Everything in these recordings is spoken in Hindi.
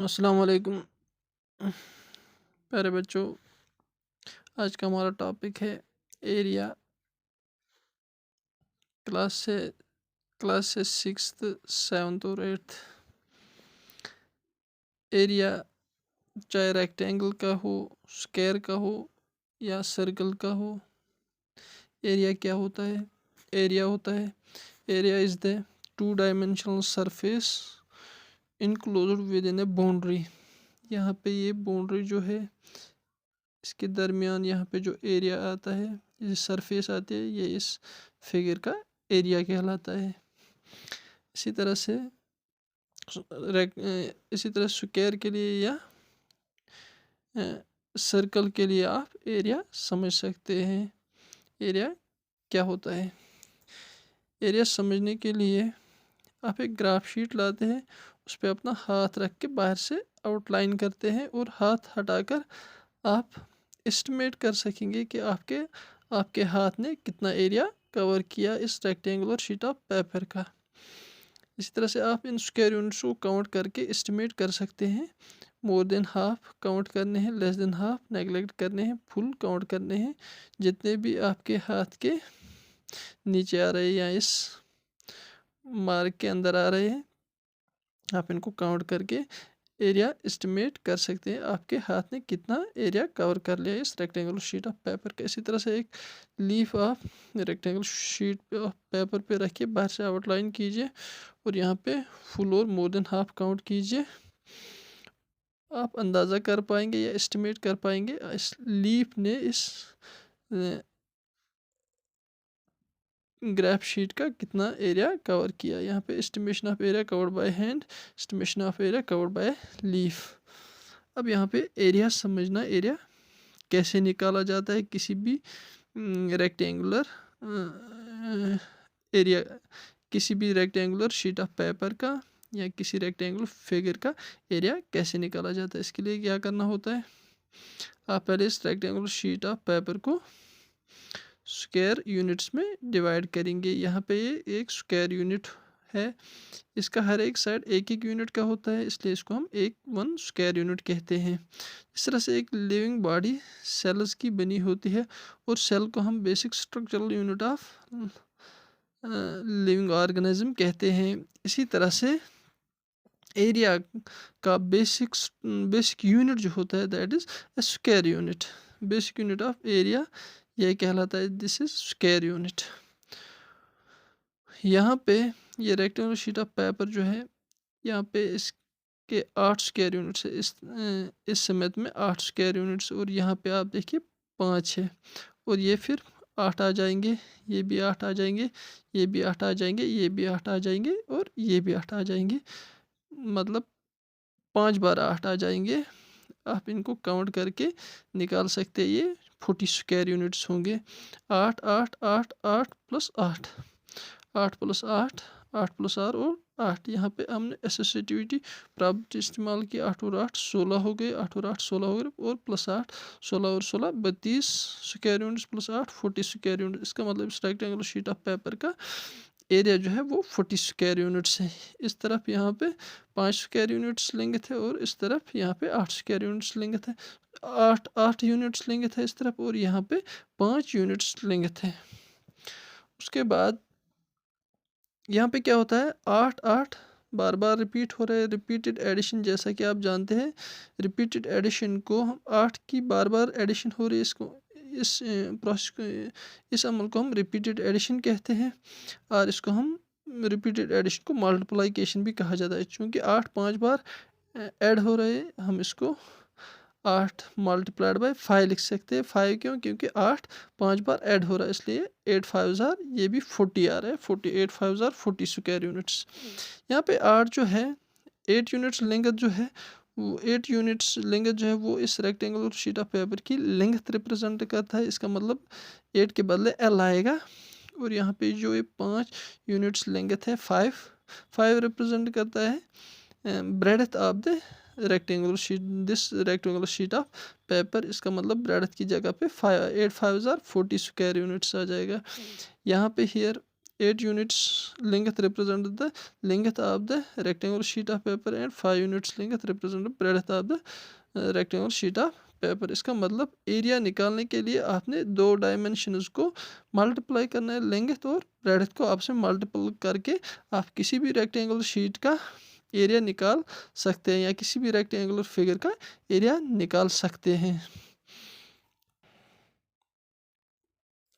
अस्सलाम वालेकुम प्यारे बच्चों। आज का हमारा टॉपिक है एरिया। क्लास से 6th 7th और 8th। एरिया चाहे रेक्टेंगल का हो, स्क्वायर का हो या सर्कल का हो, एरिया क्या होता है? एरिया होता है, area is the 2 dimensional surface enclosed with in A boundary. यहाँ पे ये बाउंड्री जो है, इसके दरमियान यहाँ पे जो एरिया आता है, ये सरफेस आती है, ये इस फिगर का एरिया कहलाता है। इसी तरह से स्क्वायर के लिए या सर्कल के लिए आप एरिया समझ सकते हैं। एरिया क्या होता है? एरिया समझने के लिए आप एक ग्राफ शीट लाते हैं, उस पर अपना हाथ रख के बाहर से आउटलाइन करते हैं और हाथ हटाकर आप एस्टिमेट कर सकेंगे कि आपके हाथ ने कितना एरिया कवर किया इस रेक्टेंगुलर शीट ऑफ पेपर का। इसी तरह से आप इन स्क्वायर यूनिट्स को काउंट करके एस्टिमेट कर सकते हैं। मोर देन हाफ काउंट करने हैं, लेस देन हाफ नेगलेक्ट करने हैं, फुल काउंट करने हैं। जितने भी आपके हाथ के नीचे आ रहे हैं या इस मार्क के अंदर आ रहे हैं, आप इनको काउंट करके एरिया एस्टिमेट कर सकते हैं आपके हाथ ने कितना एरिया कवर कर लिया इस रेक्टेंगुलर शीट ऑफ पेपर का। इसी तरह से एक लीफ आप रेक्टेंगुलर शीट ऑफ पेपर पे रखिए, बाहर से आउटलाइन कीजिए और यहाँ पे फुल और मोर देन हाफ काउंट कीजिए। आप अंदाज़ा कर पाएंगे या एस्टिमेट कर पाएंगे इस लीफ ने इस ग्राफ शीट का कितना एरिया कवर किया। यहाँ पे estimation of area covered by hand, estimation of area covered by leaf. अब यहाँ पे एरिया समझना, एरिया कैसे निकाला जाता है किसी भी रेक्टेंगुलर एरिया, किसी भी रेक्टेंगुलर शीट ऑफ पेपर का या किसी रेक्टेंगुलर फिगर का एरिया कैसे निकाला जाता है। इसके लिए क्या करना होता है, आप पहले इस रेक्टेंगुलर शीट ऑफ पेपर को स्क्वायर यूनिट्स में डिवाइड करेंगे। यहाँ पे ये एक स्क्वायर यूनिट है, इसका हर एक साइड एक एक यूनिट का होता है, इसलिए इसको हम वन स्क्वायर यूनिट कहते हैं। इस तरह से एक लिविंग बॉडी सेल्स की बनी होती है और सेल को हम basic structural unit of living organism कहते हैं। इसी तरह से एरिया का बेसिक यूनिट जो होता है that is a square unit. Basic unit of area यह कहलाता है, दिस इज स्क्वायर यूनिट। यहाँ पे ये रेक्टेंगुलर शीट ऑफ पेपर जो है, यहाँ पे इसके 8 स्क्वायर यूनिट्स है, इस समेत में 8 स्क्वायर यूनिट्स, और यहाँ पे आप देखिए 5 है और ये फिर 8 आ जाएंगे, ये भी 8 आ जाएंगे, ये भी 8 आ जाएंगे, ये भी 8 आ जाएंगे और ये भी 8 आ जाएंगे, मतलब 5 बार 8 आ जाएंगे। आप इनको काउंट करके निकाल सकते हैं, ये 40 स्क्वायर यूनिट्स होंगे। 8 8 8 8 प्लस 8, 8 प्लस 8, 8 प्लस 8 और 8। यहाँ पे हमने एसोसिएटिविटी प्रॉपर्टी इस्तेमाल की, 8 और 8 16 हो गए, 8 और 8 16 हो गए और प्लस 8 16 और 16 32 square units plus 8 40 square unit. इसका मतलब इस रेक्टेंगुलर शीट ऑफ पेपर का एरिया जो है वो 40 स्क्वायर यूनिट्स है। इस तरफ यहाँ पे 5 स्क्वायर यूनिट्स लेंगे थे और इस तरफ यहाँ पे 8 स्क्वायर यूनिट्स लेंगे थे, 8 यूनिट्स लेंगे थे इस तरफ और यहाँ पे 5 यूनिट्स लेंगे थे। उसके बाद यहाँ पे क्या होता है, 8 8 बार बार रिपीट हो रहा है, रिपीटेड एडिशन। जैसा कि आप जानते हैं रिपीटेड एडिशन को हम 8 की बार बार एडिशन हो रही है, इसको इस प्रोसेस को, इस अमल को हम रिपीटेड एडिशन कहते हैं और इसको हम रिपीटेड एडिशन को मल्टीप्लिकेशन भी कहा जाता है। चूँकि 8 5 बार ऐड हो रहे हैं, हम इसको 8 मल्टीप्लाइड बाय 5 लिख सकते हैं। 5 क्यों? क्योंकि 8 5 बार ऐड हो रहा है, इसलिए 8 5 जार, ये भी 40 आ रहा है, 48 5 जार 40 स्क्वायर यूनिट्स। यहाँ पे 8 जो है, 8 यूनिट्स लेंथ जो है वो 8 यूनिट्स लेंथ जो है वो इस रेक्टेंगुलर शीट ऑफ पेपर की लेंथ रिप्रेजेंट करता है। इसका मतलब 8 के बदले एल आएगा और यहाँ पे जो ये 5 यूनिट्स लेंथ है 5 रिप्रेजेंट करता है breadth of the rectangular sheet, this rectangular sheet of paper. इसका मतलब ब्रेडथ की जगह पे 8 5 जार 40 स्क्वायर यूनिट्स आ जाएगा। यहाँ पे here 8 units length represent the length of the rectangular sheet of paper and 5 units length represent the breadth of the rectangular sheet of paper. इसका मतलब एरिया निकालने के लिए आपने दो डायमेंशंस को मल्टीप्लाई करना है, लेंथ और ब्रेड्थ को आपस में मल्टीपल करके आप किसी भी रेक्टेंगुलर शीट का एरिया निकाल सकते हैं या किसी भी रेक्टेंगुलर फिगर का एरिया निकाल सकते हैं।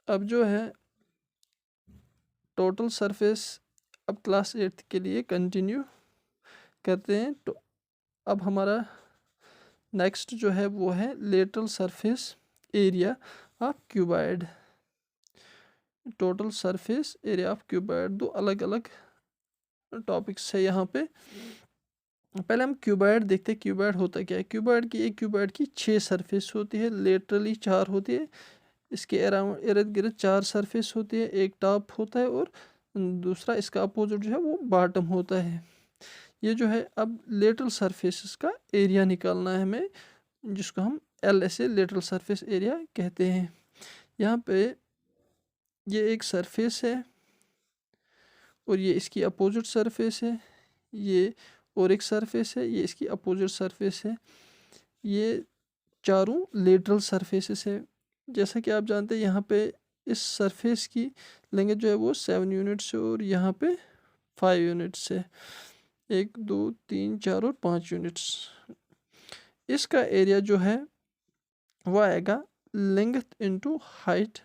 अब जो है टोटल सरफेस, अब क्लास 8 के लिए कंटिन्यू करते हैं। तो अब हमारा नेक्स्ट जो है वो है lateral surface area of cuboid. Total surface area of cuboid दो अलग अलग टॉपिक्स है यहाँ पे। पहले हम क्यूबॉइड देखते हैं। क्यूबॉइड होता क्या है? एक क्यूबॉइड की 6 सरफेस होती है, लेटरली 4 होती है, इसके अराउंड इर्द गिर्द 4 सरफेस होती है, एक टॉप होता है और दूसरा इसका अपोजिट जो है वो बॉटम होता है। ये जो है अब लेटरल सरफेसेस का एरिया निकालना है हमें, जिसको हम LSA लेटरल सरफेस एरिया कहते हैं। यहाँ पे ये एक सरफेस है और ये इसकी अपोजिट सरफेस है, ये और एक सरफेस है, ये इसकी अपोजिट सरफेस है। ये चारों लेटरल सरफेसेस है। जैसा कि आप जानते हैं यहाँ पे इस सरफेस की लेंथ जो है वो 7 यूनिट्स है और यहाँ पे 5 यूनिट्स है, 1 2 3 4 और 5 यूनिट्स। इसका एरिया जो है वो आएगा लेंथ इनटू हाइट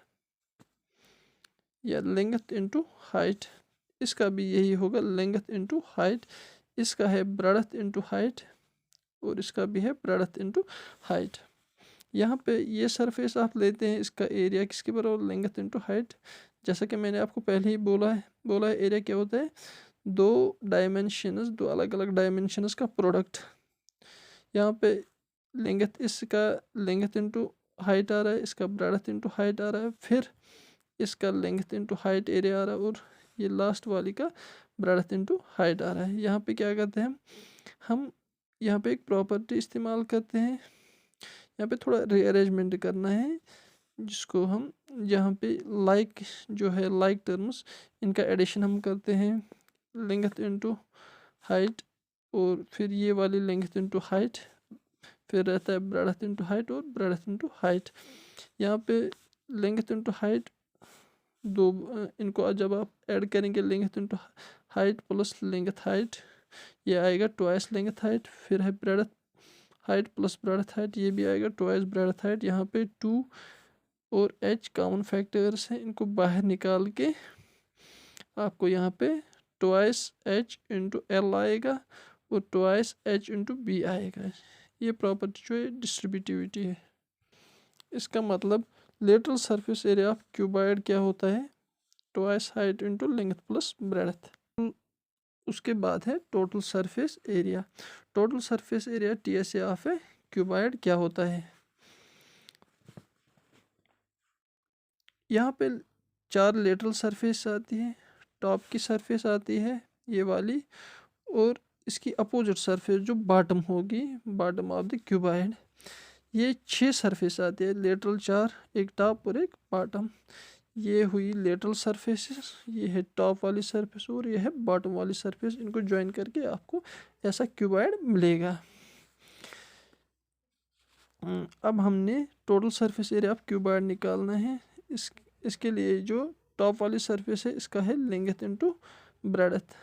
या लेंथ इनटू हाइट। इसका भी यही होगा, लेंथ इनटू हाइट। इसका है ब्रेड्थ इनटू हाइट और इसका भी है ब्रेड्थ इनटू हाइट। यहाँ पे ये सरफेस आप लेते हैं, इसका एरिया किसके बराबर? Length into height. जैसा कि मैंने आपको पहले ही बोला है एरिया क्या होता है? दो अलग अलग डायमेंशंस का प्रोडक्ट। यहाँ पे लेंथ, इसका लेंथ इनटू हाइट आ रहा है, इसका ब्रेड्थ इनटू हाइट आ रहा है, फिर इसका लेंथ इनटू हाइट एरिया आ रहा है और ये लास्ट वाली का ब्रेड्थ इनटू हाइट आ रहा है। यहाँ पे क्या करते हैं हम यहाँ पे एक प्रॉपर्टी इस्तेमाल करते हैं। यहाँ पे थोड़ा रीअरेंजमेंट करना है, जिसको हम यहाँ पे लाइक टर्म्स, इनका एडिशन हम करते हैं। लेंथ इनटू हाइट और फिर ये वाली लेंथ इनटू हाइट, फिर रहता है ब्रेड्थ इनटू हाइट और ब्रेड्थ इनटू हाइट। यहाँ पे लेंथ इनटू हाइट दो, इनको जब आप ऐड करेंगे length into height plus length height, ये आएगा ट्वाइस लेंथ हाइट। फिर है breadth height plus breadth height, ये भी आएगा ट्वाइस ब्रेड्थ हाइट। यहाँ पे 2 और h कॉमन फैक्टर्स हैं, इनको बाहर निकाल के आपको यहाँ पे ट्वाइस h इंटू एल आएगा और ट्वाइस h इंटू बी आएगा। ये प्रॉपर्टी जो है डिस्ट्रीब्यूटिविटी है। इसका मतलब lateral surface area of cuboid क्या होता है? Twice height into length plus breadth. उसके बाद है total surface area. Total surface area TSA of A cuboid क्या होता है? यहाँ पे 4 लेटरल सरफेस आती है, टॉप की सरफेस आती है ये वाली, और इसकी अपोजिट सरफेस जो बॉटम होगी, बॉटम ऑफ द क्यूबॉइड। ये 6 सरफेस आती है, लेटरल 4, एक टॉप और एक बॉटम। ये हुई लेटरल सरफेसेस, ये है टॉप वाली सरफेस और ये है बॉटम वाली सरफेस। इनको ज्वाइन करके आपको ऐसा क्यूबॉइड मिलेगा। अब हमने total surface area of cuboid निकालना है। इसके लिए जो टॉप वाली सरफेस है इसका है लेंथ इनटू ब्रेड्थ,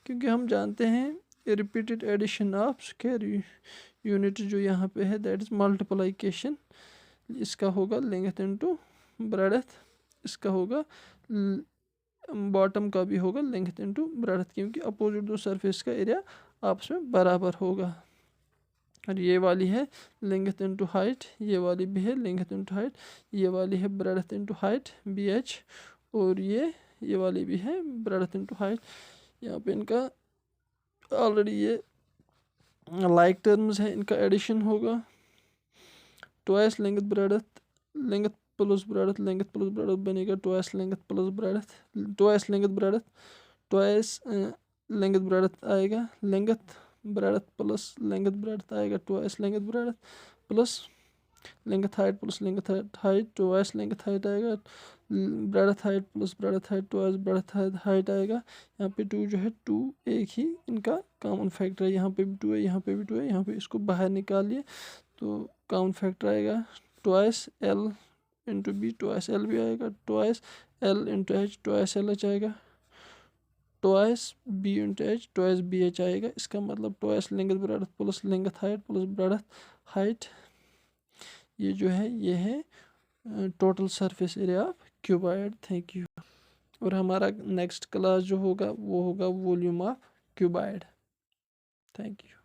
क्योंकि हम जानते हैं repeated addition of square unit जो यहाँ पे है दैट इज मल्टीप्लिकेशन। इसका होगा लेंथ इनटू ब्रेड्थ, इसका होगा बॉटम का भी होगा लेंथ इनटू ब्रेड्थ, क्योंकि अपोजिट दो सरफेस का एरिया आपस में बराबर होगा। और ये वाली है लेंथ इनटू हाइट, ये वाली भी है लेंथ इनटू हाइट, ये वाली है ब्रेड्थ इनटू हाइट BH, और ये वाली भी है ब्रेड्थ इनटू हाइट। यहाँ पे इनका ऑलरेडी ये लाइक टर्म्स है, इनका एडिशन होगा twice length breadth, length plus breadth, length plus breadth बनेगा twice length plus breadth, twice length breadth, twice length breadth आएगा, length breadth plus length breadth आएगा twice length breadth plus length height plus length height twice length height आएगा। Breadth height plus breadth height twice breadth height आएगा। यहाँ पे 2 जो है 2 एक ही इनका कॉमन फैक्टर है। यहाँ पे भी 2 है, यहाँ पे भी 2 है, यहाँ पे इसको बाहर निकालिए तो कॉमन फैक्टर आएगा twice L into B, twice L भी आएगा, twice L into H, twice L H आएगा, twice B into H, twice B H आएगा। इसका मतलब twice length breadth plus length height plus breadth height, ये जो है ये है total surface area of cuboid. Thank you. और हमारा नेक्स्ट क्लास जो होगा वो होगा volume of cuboid. Thank you.